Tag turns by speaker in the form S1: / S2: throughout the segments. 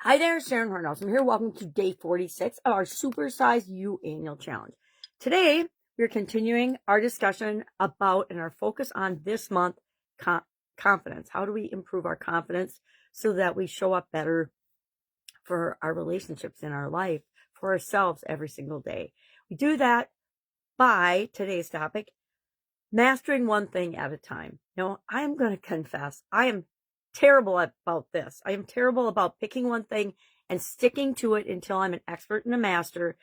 S1: Hi there, Sharon Horne-Ellstrom here. Welcome to day 46 of our Supersize You Annual Challenge. Today, we're continuing our discussion about and our focus on this month, confidence. How do we improve our confidence so that we show up better for our relationships in our life, for ourselves every single day? We do that by today's topic, mastering one thing at a time. Now, I'm going to confess, I am terrible about this. I am terrible about picking one thing and sticking to it until I'm an expert and a master.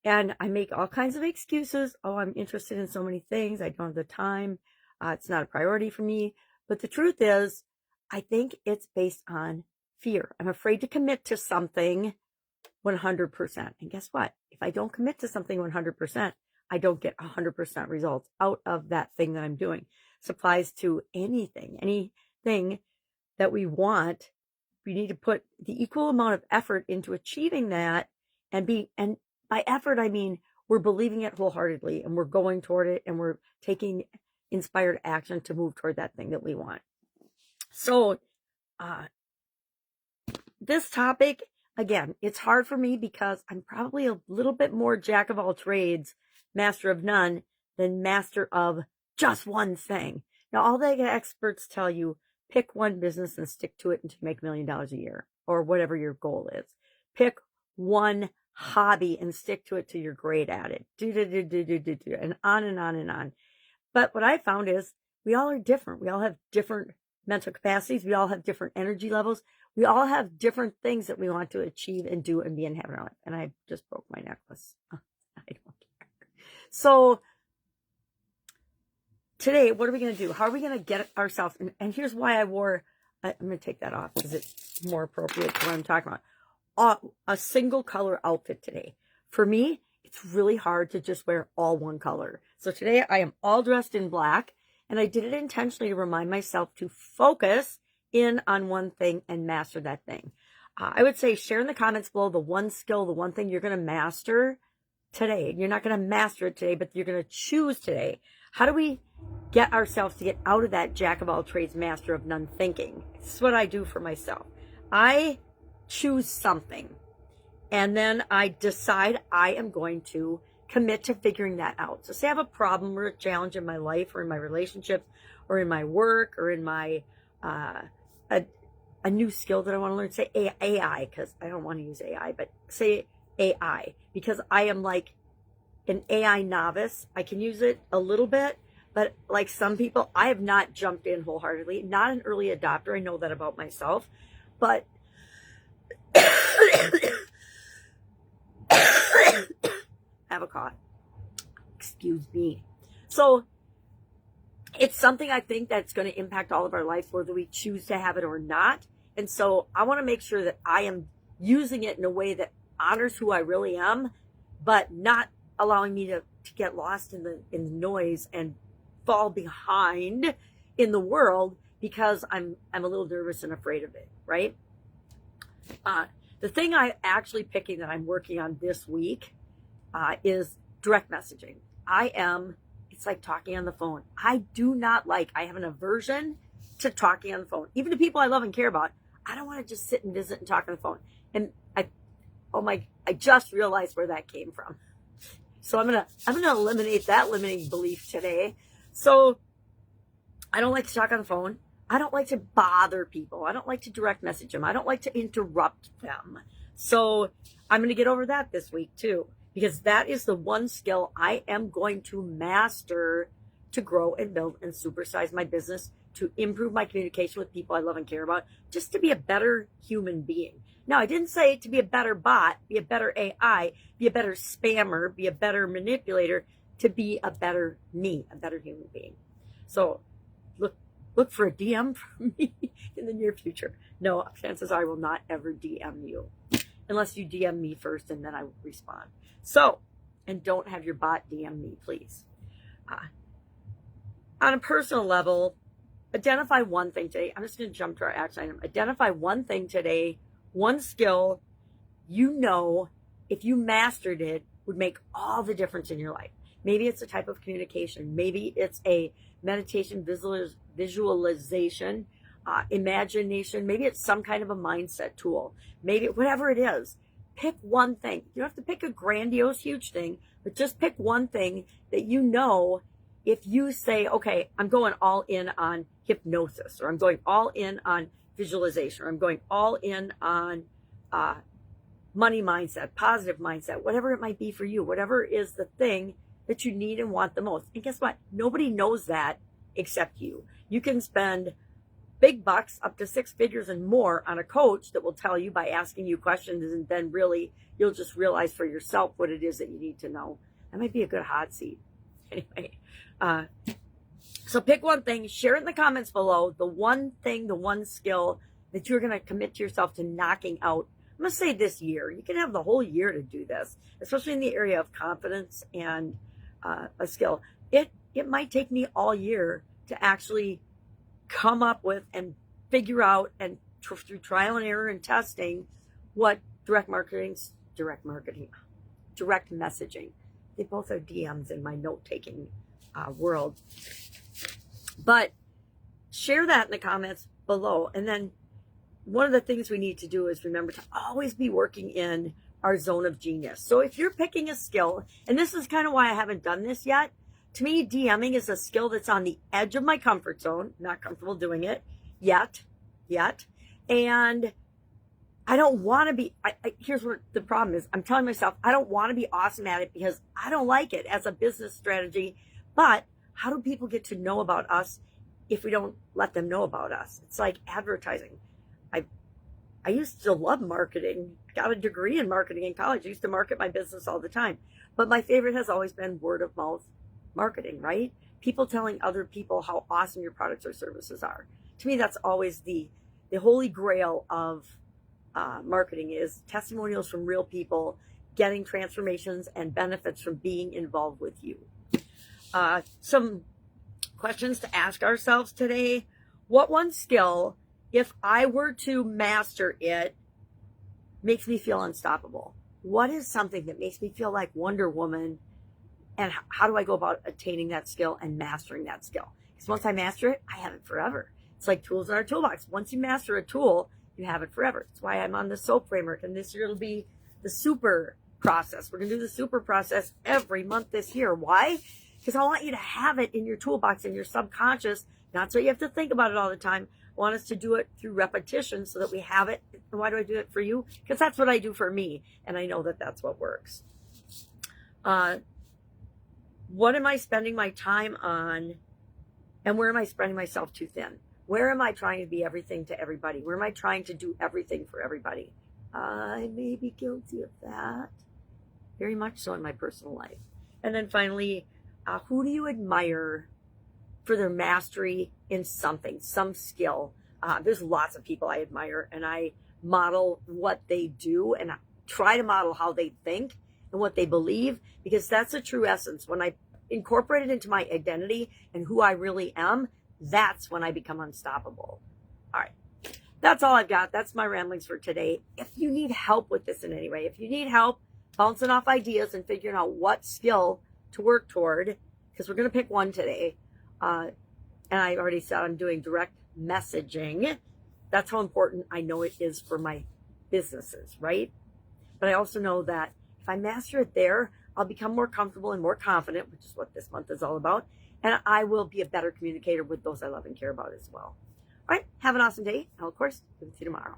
S1: And I make all kinds of excuses. Oh, I'm interested in so many things. I don't have the time. It's not a priority for me. But the truth is, I think it's based on fear. I'm afraid to commit to something 100%. And guess what? If I don't commit to something 100%, I don't get 100% results out of that thing that I'm doing. This applies to anything that we want. We need to put the equal amount of effort into achieving that, and by effort, I mean we're believing it wholeheartedly and we're going toward it and we're taking inspired action to move toward that thing that we want. So this topic, again, it's hard for me because I'm probably a little bit more jack of all trades, master of none, than master of just one thing. Now, all the experts tell you, pick one business and stick to it until you make $1 million a year, or whatever your goal is. Pick one hobby and stick to it till you're great at it. And on and on and on. But what I found is we all are different. We all have different mental capacities. We all have different energy levels. We all have different things that we want to achieve and do and be and have in our life. And I just broke my necklace. I don't care. So today, what are we going to do? How are we going to get ourselves? And here's why I'm going to take that off because it's more appropriate to what I'm talking about. A single color outfit today. For me, it's really hard to just wear all one color. So today I am all dressed in black, and I did it intentionally to remind myself to focus in on one thing and master that thing. I would say share in the comments below the one skill, the one thing you're going to master today. You're not going to master it today, but you're going to choose today. How do we get ourselves to get out of that jack of all trades, master of none thinking? This is what I do for myself. I choose something, and then I decide I am going to commit to figuring that out. So say I have a problem or a challenge in my life or in my relationships or in my work or in my a new skill that I want to learn. Say AI, because I don't want to use AI, but say AI, because I am like an AI novice. I can use it a little bit, but like some people, I have not jumped in wholeheartedly. Not an early adopter. I know that about myself, but have a cough. Excuse me. So it's something I think that's going to impact all of our life, whether we choose to have it or not. And so I want to make sure that I am using it in a way that honors who I really am, but not allowing me to get lost in the noise and fall behind in the world because I'm a little nervous and afraid of it, right? The thing I'm actually picking that I'm working on this week is direct messaging. It's like talking on the phone. I have an aversion to talking on the phone. Even to people I love and care about, I don't want to just sit and visit and talk on the phone. And I just realized where that came from. So I'm gonna eliminate that limiting belief today. So I don't like to talk on the phone. I don't like to bother people. I don't like to direct message them. I don't like to interrupt them. So I'm going to get over that this week too, because that is the one skill I am going to master to grow and build and supersize my business, to improve my communication with people I love and care about, just to be a better human being. Now, I didn't say to be a better bot, be a better AI, be a better spammer, be a better manipulator, to be a better me, a better human being. So look for a DM from me in the near future. No, chances are I will not ever DM you unless you DM me first and then I will respond. So, and don't have your bot DM me, please. On a personal level, identify one thing today. I'm just going to jump to our action item. Identify one thing today, one skill you know, if you mastered it, would make all the difference in your life. Maybe it's a type of communication. Maybe it's a meditation visualization. imagination. Maybe it's some kind of a mindset tool. Maybe whatever it is, pick one thing. You don't have to pick a grandiose, huge thing, but just pick one thing that you know. If you say, okay, I'm going all in on hypnosis, or I'm going all in on visualization, or I'm going all in on money mindset, positive mindset, whatever it might be for you, whatever is the thing that you need and want the most. And guess what? Nobody knows that except you. You can spend big bucks, up to 6 figures and more, on a coach that will tell you by asking you questions, and then really you'll just realize for yourself what it is that you need to know. That might be a good hot seat. Anyway, so pick one thing, share it in the comments below, the one thing, the one skill that you're going to commit to yourself to knocking out. I'm going to say this year. You can have the whole year to do this, especially in the area of confidence and a skill. It might take me all year to actually come up with and figure out, and through trial and error and testing, what direct messaging. They both are DMs in my note-taking world. But share that in the comments below. And then one of the things we need to do is remember to always be working in our zone of genius. So if you're picking a skill, and this is kind of why I haven't done this yet, to me, DMing is a skill that's on the edge of my comfort zone. Not comfortable doing it yet. And I don't want to be, here's what the problem is. I'm telling myself, I don't want to be awesome at it because I don't like it as a business strategy. But how do people get to know about us if we don't let them know about us? It's like advertising. I used to love marketing. Got a degree in marketing in college. I used to market my business all the time. But my favorite has always been word of mouth marketing, right? People telling other people how awesome your products or services are. To me, that's always the holy grail of marketing, is testimonials from real people, getting transformations and benefits from being involved with you. Some questions to ask ourselves today. What one skill, if I were to master it, makes me feel unstoppable? What is something that makes me feel like Wonder Woman? And how do I go about attaining that skill and mastering that skill? Because once I master it, I have it forever. It's like tools in our toolbox. Once you master a tool, you have it forever. That's why I'm on the SOAP framework. And this year it'll be the super process. We're going to do the super process every month this year. Why? Because I want you to have it in your toolbox, in your subconscious, not so you have to think about it all the time. I want us to do it through repetition so that we have it. And why do I do it for you? Because that's what I do for me. And I know that that's what works. What am I spending my time on? And where am I spreading myself too thin? Where am I trying to be everything to everybody? Where am I trying to do everything for everybody? I may be guilty of that. Very much so in my personal life. And then finally, who do you admire for their mastery in something, some skill? There's lots of people I admire, and I model what they do, and I try to model how they think and what they believe, because that's the true essence. When I incorporate it into my identity and who I really am, that's when I become unstoppable. All right. That's all I've got. That's my ramblings for today. If you need help with this in any way, if you need help bouncing off ideas and figuring out what skill to work toward, because we're going to pick one today, and I already said I'm doing direct messaging. That's how important I know it is for my businesses, right? But I also know that if I master it there, I'll become more comfortable and more confident, which is what this month is all about. And I will be a better communicator with those I love and care about as well. All right. Have an awesome day. And of course, see you tomorrow.